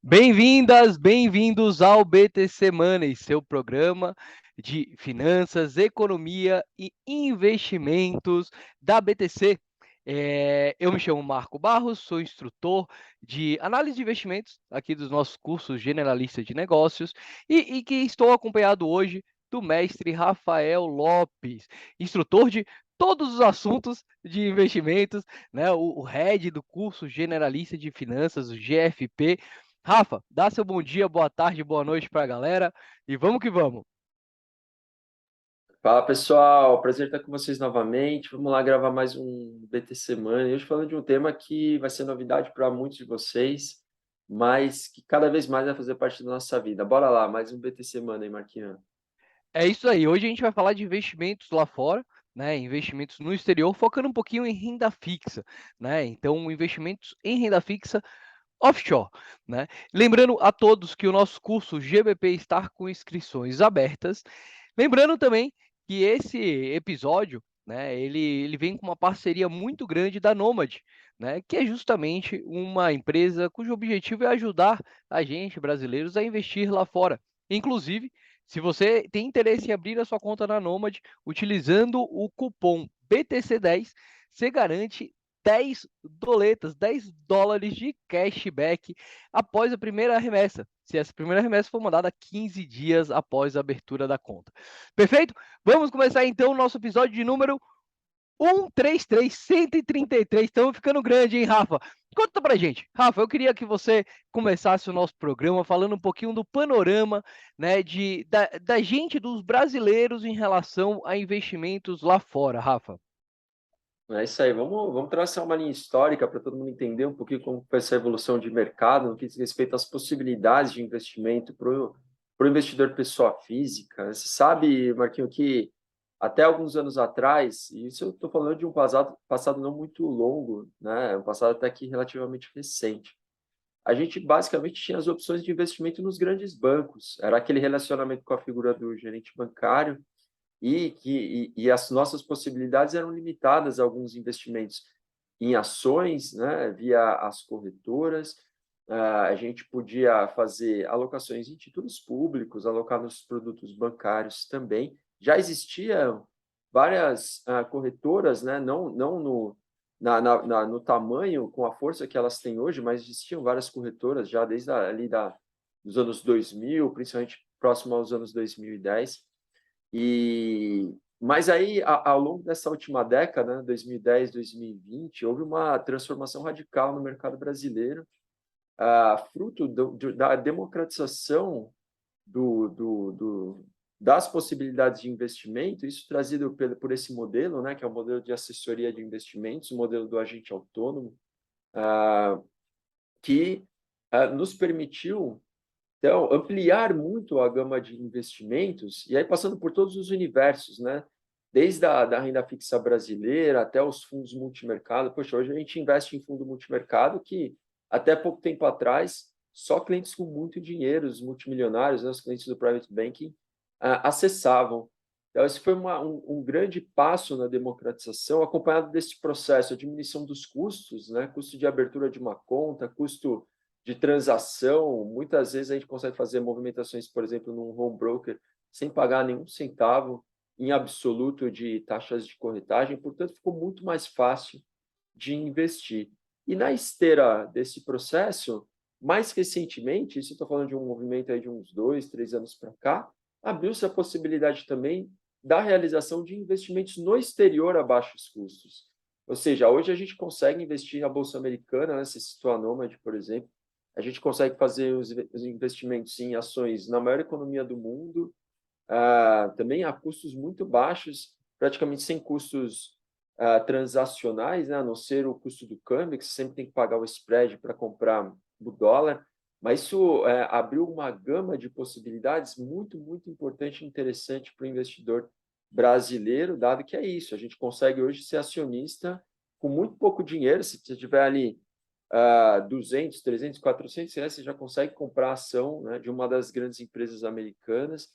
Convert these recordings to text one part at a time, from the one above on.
Bem-vindas, bem-vindos ao BTC Money, seu programa de finanças, economia e investimentos da BTC. Eu me chamo Marco Barros, sou instrutor de análise de investimentos aqui dos nossos cursos generalista de negócios e que estou acompanhado hoje do mestre Rafael Lopes, instrutor de todos os assuntos de investimentos, né? O head do curso generalista de finanças, o GFP. Rafa, dá seu bom dia, boa tarde, boa noite para a galera e vamos que vamos. Fala pessoal, prazer estar com vocês novamente. Vamos lá gravar mais um BTC Money. Hoje falando de um tema que vai ser novidade para muitos de vocês, mas que cada vez mais vai fazer parte da nossa vida. Bora lá, mais um BTC Money, Marquinhos. É isso aí, hoje a gente vai falar de investimentos lá fora, né? Investimentos no exterior, focando um pouquinho em renda fixa, né? Então, investimentos em renda fixa offshore, né? Lembrando a todos que o nosso curso GBP está com inscrições abertas. Lembrando também que esse episódio, né, ele vem com uma parceria muito grande da Nomad, né, que é justamente uma empresa cujo objetivo é ajudar a gente, brasileiros, a investir lá fora. Inclusive, se você tem interesse em abrir a sua conta na Nomad, utilizando o cupom BTC10, você garante 10 doletas, 10 dólares de cashback após a primeira remessa. Se essa primeira remessa for mandada 15 dias após a abertura da conta. Perfeito? Vamos começar então o nosso episódio de número 133, 133. Estamos ficando grande, hein, Rafa? Conta pra gente. Rafa, eu queria que você começasse o nosso programa falando um pouquinho do panorama, né, da gente, dos brasileiros em relação a investimentos lá fora, Rafa. É isso aí, vamos traçar uma linha histórica para todo mundo entender um pouquinho como foi essa evolução de mercado no que diz respeito às possibilidades de investimento para o investidor pessoa física. Você sabe, Marquinhos, que até alguns anos atrás, e isso eu estou falando de um passado não muito longo, né? Um passado até que relativamente recente, a gente basicamente tinha as opções de investimento nos grandes bancos. Era aquele relacionamento com a figura do gerente bancário e as nossas possibilidades eram limitadas a alguns investimentos em ações, né, via as corretoras. A gente podia fazer alocações em títulos públicos, alocar nos produtos bancários também. Já existiam várias corretoras, né, não no tamanho, com a força que elas têm hoje, mas existiam várias corretoras já desde dos anos 2000, principalmente próximo aos anos 2010. Mas aí, ao longo dessa última década, né, 2010, 2020, houve uma transformação radical no mercado brasileiro, fruto da democratização das possibilidades de investimento, isso trazido por esse modelo, né, que é o modelo de assessoria de investimentos, o modelo do agente autônomo, que nos permitiu então, ampliar muito a gama de investimentos, e aí passando por todos os universos, né? Desde da renda fixa brasileira até os fundos multimercado. Poxa, hoje a gente investe em fundo multimercado que, até pouco tempo atrás, só clientes com muito dinheiro, os multimilionários, né, os clientes do private banking, acessavam. Então, esse foi um grande passo na democratização, acompanhado desse processo, a diminuição dos custos, né? Custo de abertura de uma conta, custo de transação. Muitas vezes a gente consegue fazer movimentações, por exemplo, num home broker, sem pagar nenhum centavo em absoluto de taxas de corretagem, portanto, ficou muito mais fácil de investir. E na esteira desse processo, mais recentemente, isso eu estou falando de um movimento aí de uns 2, 3 anos para cá, abriu-se a possibilidade também da realização de investimentos no exterior a baixos custos. Ou seja, hoje a gente consegue investir na Bolsa Americana, né? Se citou a Nomad, por exemplo, a gente consegue fazer os investimentos em ações na maior economia do mundo, também a custos muito baixos, praticamente sem custos transacionais, né, a não ser o custo do câmbio, que você sempre tem que pagar o spread para comprar o dólar, mas isso abriu uma gama de possibilidades muito importante e interessante para o investidor brasileiro, dado que é isso, a gente consegue hoje ser acionista com muito pouco dinheiro. Se você tiver ali 200, 300, 400 reais, você já consegue comprar ação, né, de uma das grandes empresas americanas.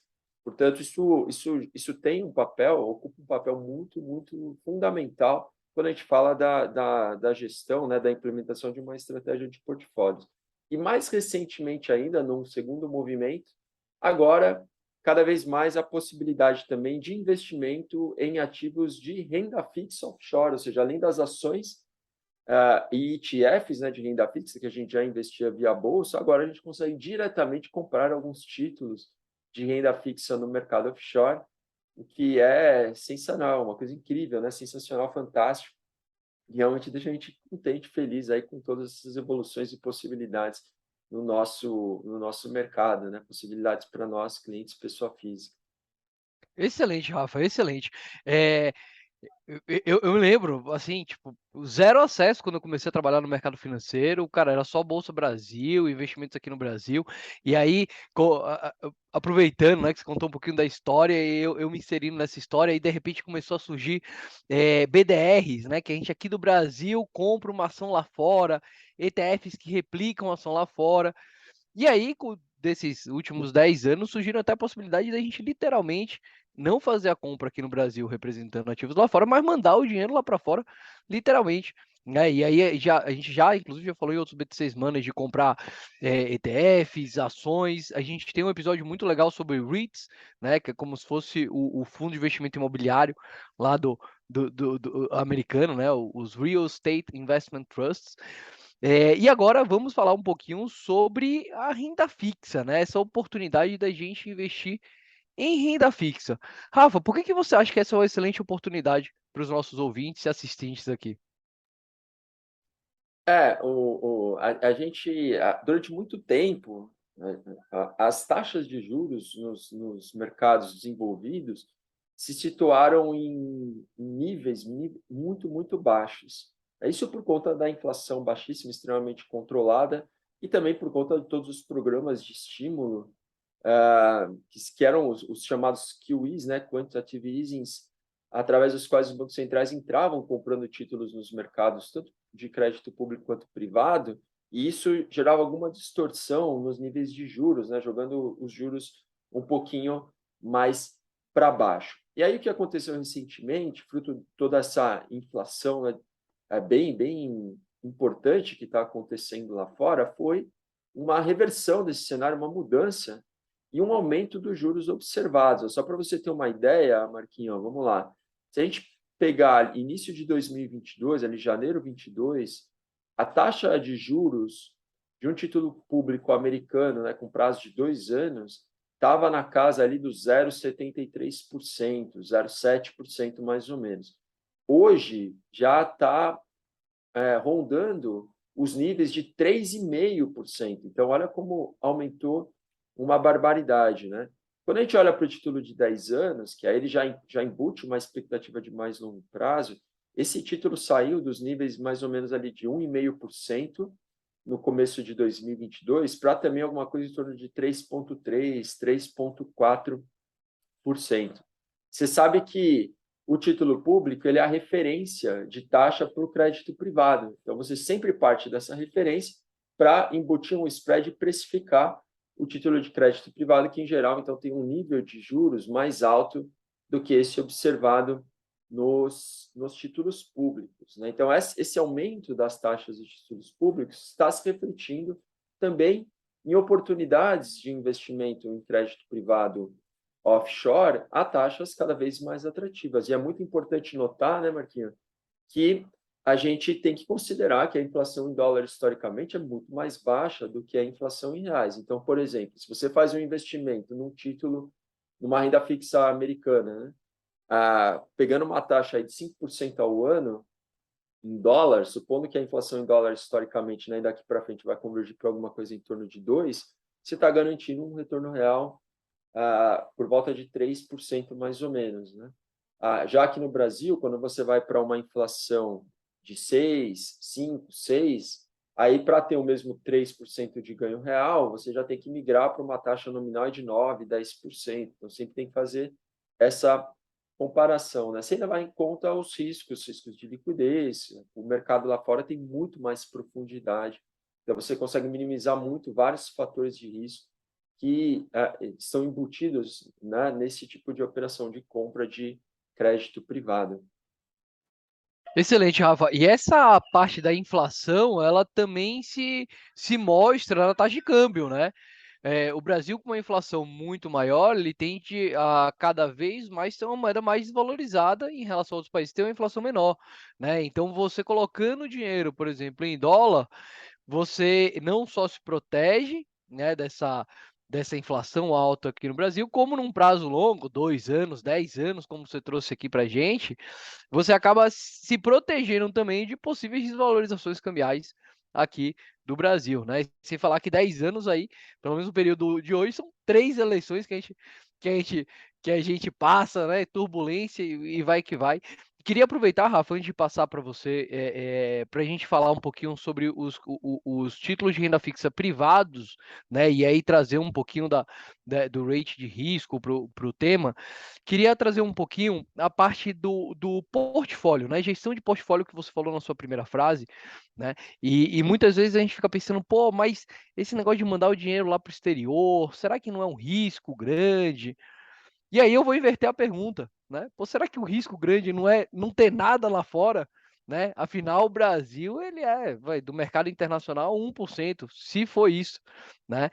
Portanto, isso tem um papel, ocupa um papel muito fundamental quando a gente fala da gestão, né, da implementação de uma estratégia de portfólios. e mais recentemente ainda, num segundo movimento, agora, cada vez mais a possibilidade também de investimento em ativos de renda fixa offshore, ou seja, além das ações e ETFs, né, de renda fixa, que a gente já investia via bolsa, agora a gente consegue diretamente comprar alguns títulos de renda fixa no mercado offshore, o que é sensacional, uma coisa incrível, né? Sensacional, fantástico, e realmente deixa a gente contente, feliz aí com todas essas evoluções e possibilidades no nosso mercado, né? Possibilidades para nós, clientes, pessoa física. Excelente, Rafa, excelente. Eu lembro, assim, tipo, zero acesso quando eu comecei a trabalhar no mercado financeiro, cara, era só Bolsa Brasil, investimentos aqui no Brasil, e aí, aproveitando, né, que você contou um pouquinho da história, eu me inserindo nessa história, e de repente começou a surgir BDRs, né, que a gente aqui do Brasil compra uma ação lá fora, ETFs que replicam a ação lá fora, e aí, desses últimos 10 anos, surgiram até a possibilidade da gente literalmente não fazer a compra aqui no Brasil representando ativos lá fora, mas mandar o dinheiro lá para fora, literalmente. Né? E aí a gente já, inclusive, já falou em outros BTCs Money de comprar ETFs, ações. A gente tem um episódio muito legal sobre REITs, né? Que é como se fosse o fundo de investimento imobiliário lá do americano, né? Os Real Estate Investment Trusts. E agora vamos falar um pouquinho sobre a renda fixa, né? Essa oportunidade da gente investir em renda fixa. Rafa, por que você acha que essa é uma excelente oportunidade para os nossos ouvintes e assistentes aqui? A gente, durante muito tempo, né, as taxas de juros nos mercados desenvolvidos se situaram em níveis muito, muito baixos. Isso por conta da inflação baixíssima, extremamente controlada, e também por conta de todos os programas de estímulo, que eram os chamados QEs, né, Quantitative Easings, através dos quais os bancos centrais entravam comprando títulos nos mercados, tanto de crédito público quanto privado, e isso gerava alguma distorção nos níveis de juros, né, jogando os juros um pouquinho mais para baixo. E aí o que aconteceu recentemente, fruto de toda essa inflação, né, bem importante que está acontecendo lá fora, foi uma reversão desse cenário, uma mudança e um aumento dos juros observados. Só para você ter uma ideia, Marquinhos, vamos lá. Se a gente pegar início de 2022, ali janeiro 22, a taxa de juros de um título público americano, né, com prazo de 2 anos, estava na casa ali do 0,73%, 0,7% mais ou menos. Hoje já está rondando os níveis de 3,5%. Então, olha como aumentou uma barbaridade, né? Quando a gente olha para o título de 10 anos, que aí ele já embute uma expectativa de mais longo prazo, esse título saiu dos níveis mais ou menos ali de 1,5% no começo de 2022 para também alguma coisa em torno de 3,3%, 3,4%. Você sabe que o título público ele é a referência de taxa para o crédito privado. Então, você sempre parte dessa referência para embutir um spread e precificar o título de crédito privado, que, em geral, então, tem um nível de juros mais alto do que esse observado nos títulos públicos. Né? Então, esse aumento das taxas de títulos públicos está se refletindo também em oportunidades de investimento em crédito privado offshore a taxas cada vez mais atrativas. E é muito importante notar, né, Marquinhos, que a gente tem que considerar que a inflação em dólar historicamente é muito mais baixa do que a inflação em reais. Então, por exemplo, se você faz um investimento num título, numa renda fixa americana, né, pegando uma taxa aí de 5% ao ano em dólar, supondo que a inflação em dólar historicamente, né, daqui para frente vai convergir para alguma coisa em torno de 2%, você está garantindo um retorno real por volta de 3% mais ou menos. Né? Já aqui no Brasil, quando você vai para uma inflação de 6, 5, 6, aí para ter o mesmo 3% de ganho real, você já tem que migrar para uma taxa nominal de 9, 10%. Então, sempre tem que fazer essa comparação. Né? Você ainda vai em conta os riscos de liquidez. O mercado lá fora tem muito mais profundidade. Então, você consegue minimizar muito vários fatores de risco que estão embutidos, né, nesse tipo de operação de compra de crédito privado. Excelente, Rafa. E essa parte da inflação, ela também se mostra na taxa de câmbio, né? O Brasil, com uma inflação muito maior, ele tende a cada vez mais ter uma moeda mais desvalorizada em relação a outros países que têm uma inflação menor, né? Então, você colocando dinheiro, por exemplo, em dólar, você não só se protege, né, dessa inflação alta aqui no Brasil, como num prazo longo, 2 anos, 10 anos, como você trouxe aqui para gente, você acaba se protegendo também de possíveis desvalorizações cambiais aqui do Brasil, né? Sem falar que 10 anos aí, pelo menos no período de hoje, são 3 eleições que a gente, que a gente passa, né? Turbulência e vai que vai. Queria aproveitar, Rafa, antes de passar para você, para a gente falar um pouquinho sobre os títulos de renda fixa privados, né? E aí trazer um pouquinho do rate de risco para o tema. Queria trazer um pouquinho a parte do portfólio, né? Gestão de portfólio que você falou na sua primeira frase, né? E muitas vezes a gente fica pensando, pô, mas esse negócio de mandar o dinheiro lá para o exterior, será que não é um risco grande? E aí eu vou inverter a pergunta, né? Pô, será que o risco grande não é não ter nada lá fora, né? Afinal, o Brasil, ele do mercado internacional 1%, se for isso, né?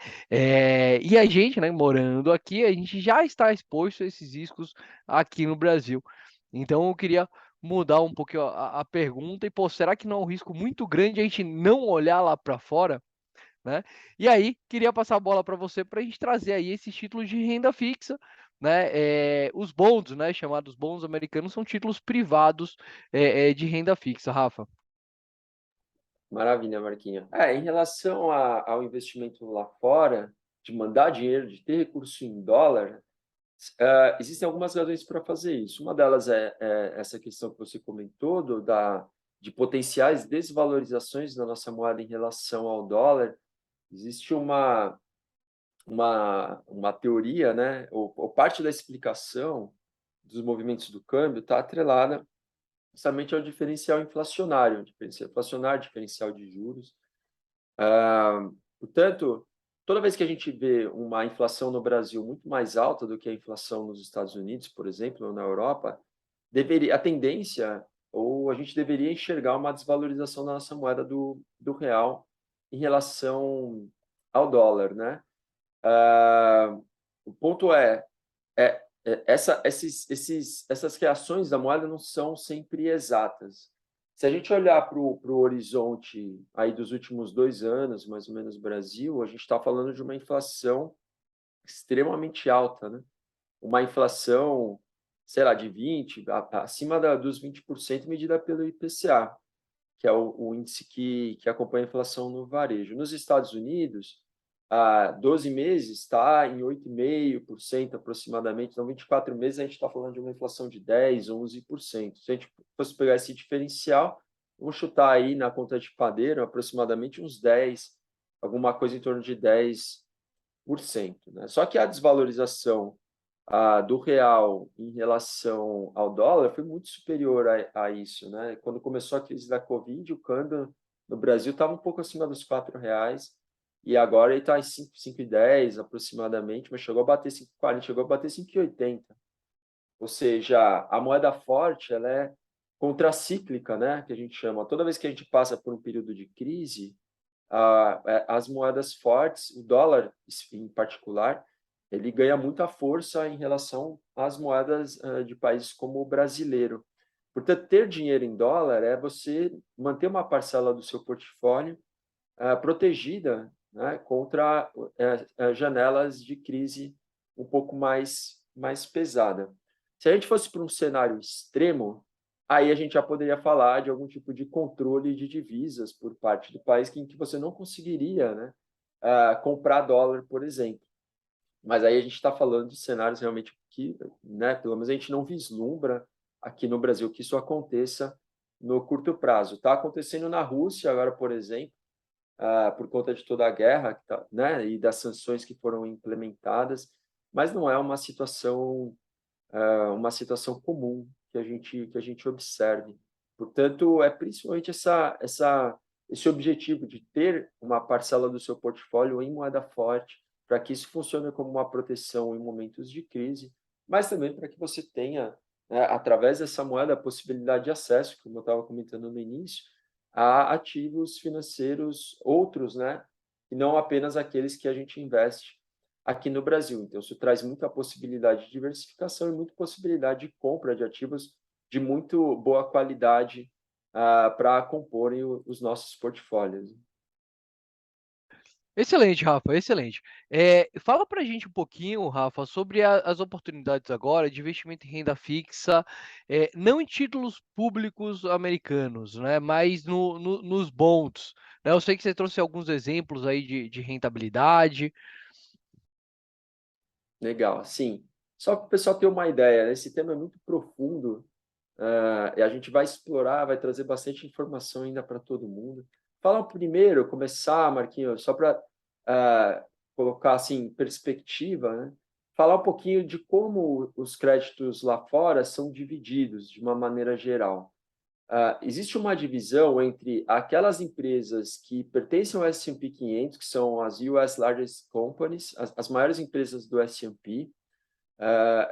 E a gente, né, morando aqui, a gente já está exposto a esses riscos aqui no Brasil. Então eu queria mudar um pouquinho a pergunta e, pô, será que não é um risco muito grande a gente não olhar lá para fora? Né? E aí, queria passar a bola para você para a gente trazer aí esses títulos de renda fixa, né? Os bonds, né? Chamados bonds americanos, são títulos privados de renda fixa, Rafa. Maravilha, Marquinha. Em relação ao investimento lá fora, de mandar dinheiro, de ter recurso em dólar, existem algumas razões para fazer isso. Uma delas é essa questão que você comentou de potenciais desvalorizações da nossa moeda em relação ao dólar. Existe uma teoria, né? Ou parte da explicação dos movimentos do câmbio está atrelada justamente ao diferencial inflacionário, diferencial de juros. Portanto, toda vez que a gente vê uma inflação no Brasil muito mais alta do que a inflação nos Estados Unidos, por exemplo, ou na Europa, a tendência, ou a gente deveria enxergar uma desvalorização da nossa moeda do real em relação ao dólar, né? O ponto essas reações da moeda não são sempre exatas. Se a gente olhar para o horizonte aí dos últimos 2 anos, mais ou menos, Brasil, a gente está falando de uma inflação extremamente alta, né? Uma inflação, sei lá, de 20, acima dos 20% medida pelo IPCA, que é o índice que acompanha a inflação no varejo. Nos Estados Unidos, há 12 meses está em 8,5% aproximadamente. Então, 24 meses a gente está falando de uma inflação de 10, 11%. Se a gente fosse pegar esse diferencial, vamos chutar aí na conta de padeiro aproximadamente uns 10, alguma coisa em torno de 10%. Né? Só que a desvalorização do real em relação ao dólar foi muito superior a isso. Né? Quando começou a crise da Covid, o câmbio no Brasil estava um pouco acima dos R$ 4, e agora ele está em 5,10 aproximadamente, mas chegou a bater 5,40, chegou a bater 5,80. Ou seja, a moeda forte ela é contracíclica, né? Que a gente chama. Toda vez que a gente passa por um período de crise, as moedas fortes, o dólar em particular, ele ganha muita força em relação às moedas de países como o brasileiro. Portanto, ter dinheiro em dólar é você manter uma parcela do seu portfólio protegida, né, contra janelas de crise um pouco mais pesada. Se a gente fosse para um cenário extremo, aí a gente já poderia falar de algum tipo de controle de divisas por parte do país em que você não conseguiria, né, comprar dólar, por exemplo. Mas aí a gente está falando de cenários realmente que, né, pelo menos a gente não vislumbra aqui no Brasil que isso aconteça no curto prazo. Está acontecendo na Rússia agora, por exemplo, por conta de toda a guerra, né, e das sanções que foram implementadas, mas não é uma situação comum que a gente observe. Portanto, é principalmente esse objetivo de ter uma parcela do seu portfólio em moeda forte, para que isso funcione como uma proteção em momentos de crise, mas também para que você tenha né, através dessa moeda, a possibilidade de acesso, como eu estava comentando no início, a ativos financeiros outros, né, e não apenas aqueles que a gente investe aqui no Brasil. Então, isso traz muita possibilidade de diversificação e muita possibilidade de compra de ativos de muito boa qualidade para comporem os nossos portfólios. Excelente, Rafa, excelente. Fala para a gente um pouquinho, Rafa, sobre as oportunidades agora de investimento em renda fixa, não em títulos públicos americanos, né, mas nos bonds, né? Eu sei que você trouxe alguns exemplos aí de rentabilidade. Legal, sim. Só para o pessoal ter uma ideia, né, esse tema é muito profundo, e a gente vai explorar, vai trazer bastante informação ainda para todo mundo. Fala primeiro, começar, Marquinhos, só para colocar assim, em perspectiva, né? Falar um pouquinho de como os créditos lá fora são divididos de uma maneira geral. Existe uma divisão entre aquelas empresas que pertencem ao S&P 500, que são as US Largest Companies, as maiores empresas do S&P.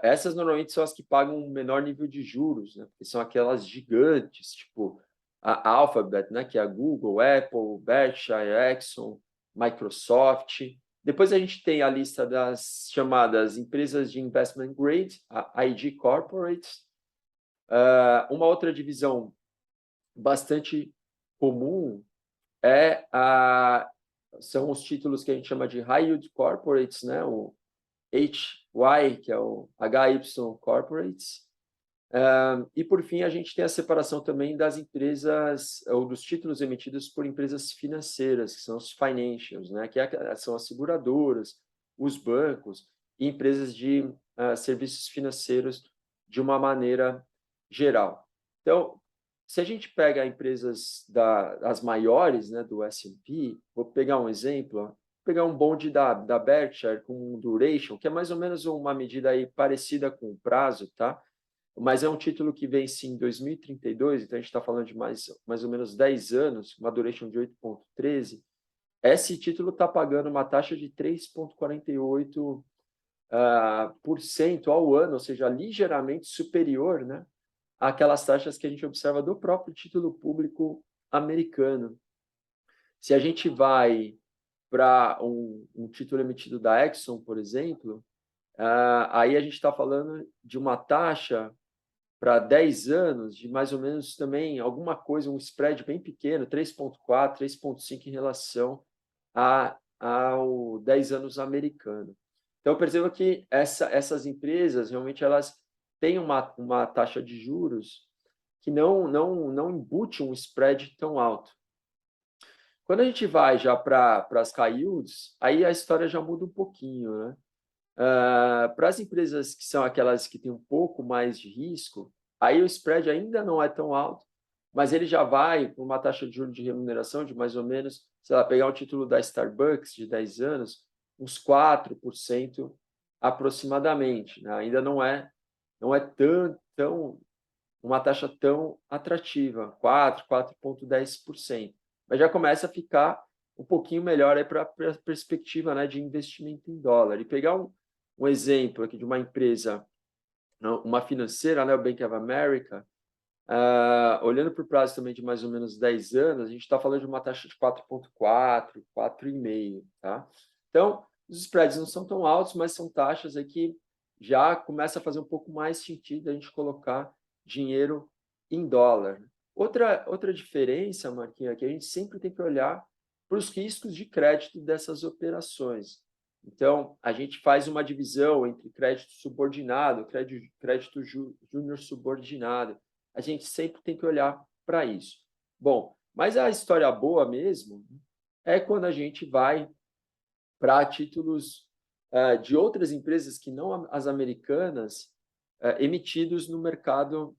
Essas normalmente são as que pagam um menor nível de juros, né? Porque são aquelas gigantes, tipo a Alphabet, né? Que é a Google, Apple, Berkshire, Exxon, Microsoft. Depois a gente tem a lista das chamadas empresas de investment grade, a IG Corporates. Uma outra divisão bastante comum são os títulos que a gente chama de High Yield Corporates, né? O HY, que é o HY Corporates. E, por fim, a gente tem a separação também das empresas, ou dos títulos emitidos por empresas financeiras, que são os financials, né? Que são as seguradoras, os bancos e empresas de serviços financeiros de uma maneira geral. Então, se a gente pega empresas as maiores, né, do S&P, vou pegar um exemplo, ó, pegar um bonde da Berkshire com um duration, que é mais ou menos uma medida aí parecida com o prazo, tá? Mas é um título que vence em 2032, então a gente está falando de mais ou menos 10 anos, uma duration de 8,13. Esse título está pagando uma taxa de 3,48% por cento ao ano, ou seja, ligeiramente superior, né, àquelas taxas que a gente observa do próprio título público americano. Se a gente vai para um título emitido da Exxon, por exemplo, aí a gente está falando de uma taxa para 10 anos de mais ou menos também alguma coisa, um spread bem pequeno, 3,4, 3,5 em relação ao 10 anos americano. Então, perceba que essas empresas, realmente, elas têm uma taxa de juros que não embute um spread tão alto. Quando a gente vai já para as high yields, aí a história já muda um pouquinho, né? Para as empresas que são aquelas que têm um pouco mais de risco, aí o spread ainda não é tão alto, mas ele já vai com uma taxa de juros de remuneração de mais ou menos, sei lá, pegar um título da Starbucks de 10 anos, uns 4% aproximadamente, né? Ainda não é tão uma taxa tão atrativa, 4,10%. Mas já começa a ficar um pouquinho melhor para a perspectiva, né, de investimento em dólar. E pegar um exemplo aqui de uma empresa, uma financeira, né, o Bank of America, olhando para o prazo também de mais ou menos 10 anos, a gente está falando de uma taxa de 4,4, 4,5, tá? Então, os spreads não são tão altos, mas são taxas aí que já começa a fazer um pouco mais sentido a gente colocar dinheiro em dólar. Outra diferença, Marquinhos, é que a gente sempre tem que olhar para os riscos de crédito dessas operações. Então, a gente faz uma divisão entre crédito subordinado, crédito júnior subordinado. A gente sempre tem que olhar para isso. Bom, mas a história boa mesmo é quando a gente vai para títulos de outras empresas que não as americanas, emitidos no mercado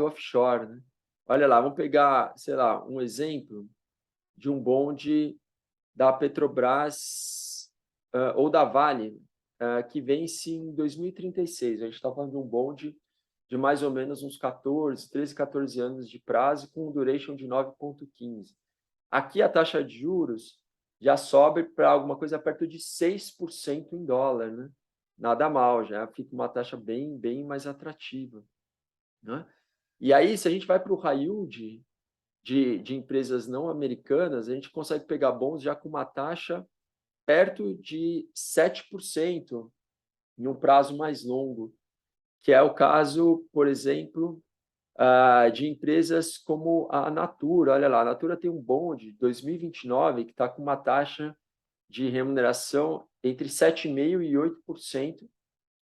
offshore, né? Olha lá, vamos pegar, sei lá, um exemplo de um bonde da Petrobras ou da Vale, que vence em 2036. A gente está falando de um bonde de mais ou menos uns 13, 14 anos de prazo, com um duration de 9,15. Aqui a taxa de juros já sobe para alguma coisa perto de 6% em dólar, né? nada mal, já fica uma taxa bem mais atrativa, né? E aí, se a gente vai para o high yield de empresas não americanas, a gente consegue pegar bons já com uma taxa perto de 7% em um prazo mais longo, que é o caso, por exemplo, de empresas como a Natura. Olha lá, a Natura tem um bond de 2029 que está com uma taxa de remuneração entre 7,5% e 8%,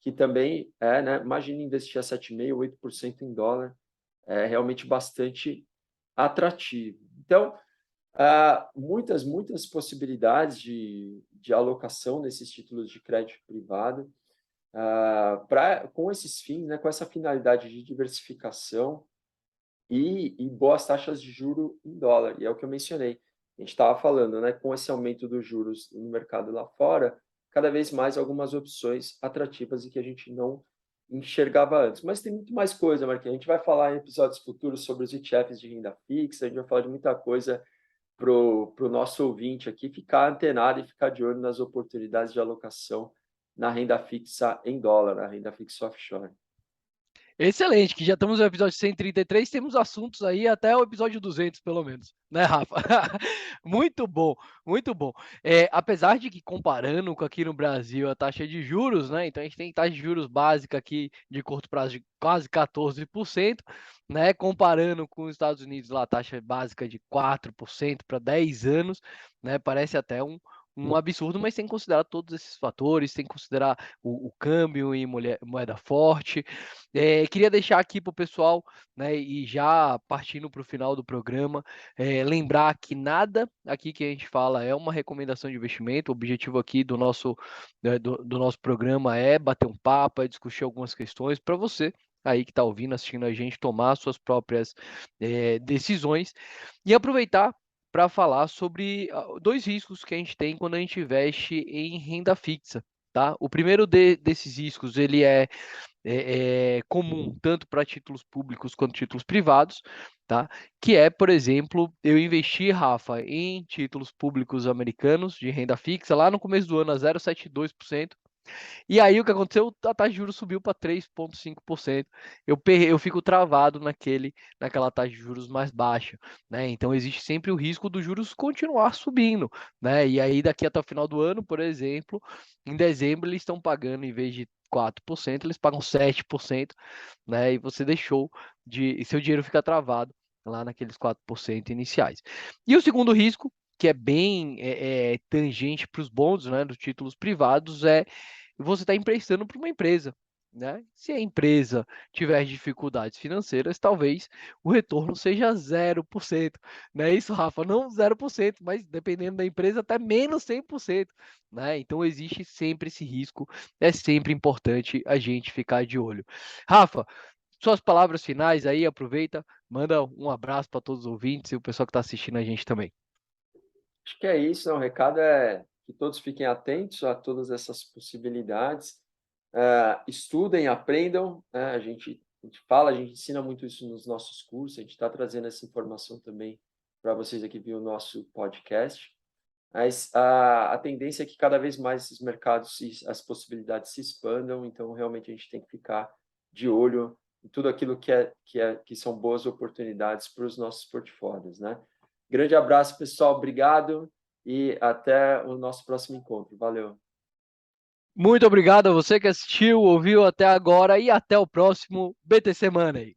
que também é, né? Imagina investir a 7,5%, 8% em dólar, é realmente bastante atrativo. Então, muitas possibilidades de alocação nesses títulos de crédito privado, com esses fins, né, com essa finalidade de diversificação e boas taxas de juro em dólar. E é o que eu mencionei. A gente estava falando, né, com esse aumento dos juros no mercado lá fora, cada vez mais algumas opções atrativas e que a gente não enxergava antes. Mas tem muito mais coisa, Marquinhos. A gente vai falar em episódios futuros sobre os ETFs de renda fixa, a gente vai falar de muita coisa para o nosso ouvinte aqui ficar antenado e ficar de olho nas oportunidades de alocação na renda fixa em dólar, na renda fixa offshore. Excelente, que já estamos no episódio 133, temos assuntos aí até o episódio 200, pelo menos, né, Rafa? Muito bom, muito bom. Apesar de que, comparando com aqui no Brasil a taxa de juros, né? Então a gente tem taxa de juros básica aqui de curto prazo de quase 14%, né? Comparando com os Estados Unidos, lá a taxa básica de 4% para 10 anos, né? Parece até um absurdo, mas tem que considerar todos esses fatores, tem que considerar o câmbio em moeda forte. Queria deixar aqui para o pessoal, né, e já partindo para o final do programa, lembrar que nada aqui que a gente fala é uma recomendação de investimento. O objetivo aqui do nosso, do nosso programa é bater um papo, é discutir algumas questões para você aí que está ouvindo, assistindo a gente, tomar suas próprias decisões e aproveitar para falar sobre dois riscos que a gente tem quando a gente investe em renda fixa. Tá? O primeiro desses riscos ele é comum tanto para títulos públicos quanto títulos privados, tá? Que é, por exemplo, eu investi, Rafa, em títulos públicos americanos de renda fixa lá no começo do ano a 0,72%. E aí o que aconteceu? A taxa de juros subiu para 3,5%. Eu fico travado naquela taxa de juros mais baixa, né? Então existe sempre o risco dos juros continuar subindo, né? E aí daqui até o final do ano, por exemplo, em dezembro eles estão pagando em vez de 4%, eles pagam 7%, né? E você deixou e seu dinheiro fica travado lá naqueles 4% iniciais. E o segundo risco, que é bem tangente para os bonds, né, dos títulos privados, é você está emprestando para uma empresa, né? Se a empresa tiver dificuldades financeiras, talvez o retorno seja 0%. Não é isso, Rafa? Não 0%, mas dependendo da empresa, até menos 100%, né? Então existe sempre esse risco, é sempre importante a gente ficar de olho. Rafa, suas palavras finais aí, aproveita, manda um abraço para todos os ouvintes e o pessoal que está assistindo a gente também. Acho que é isso, né? O recado é que todos fiquem atentos a todas essas possibilidades, estudem, aprendam, né? A gente fala, a gente ensina muito isso nos nossos cursos, a gente está trazendo essa informação também para vocês aqui via o nosso podcast, mas a tendência é que cada vez mais esses mercados, as possibilidades se expandam, então realmente a gente tem que ficar de olho em tudo aquilo que são boas oportunidades para os nossos portfólios, né? Grande abraço, pessoal. Obrigado e até o nosso próximo encontro. Valeu. Muito obrigado a você que assistiu, ouviu até agora e até o próximo BTC Money.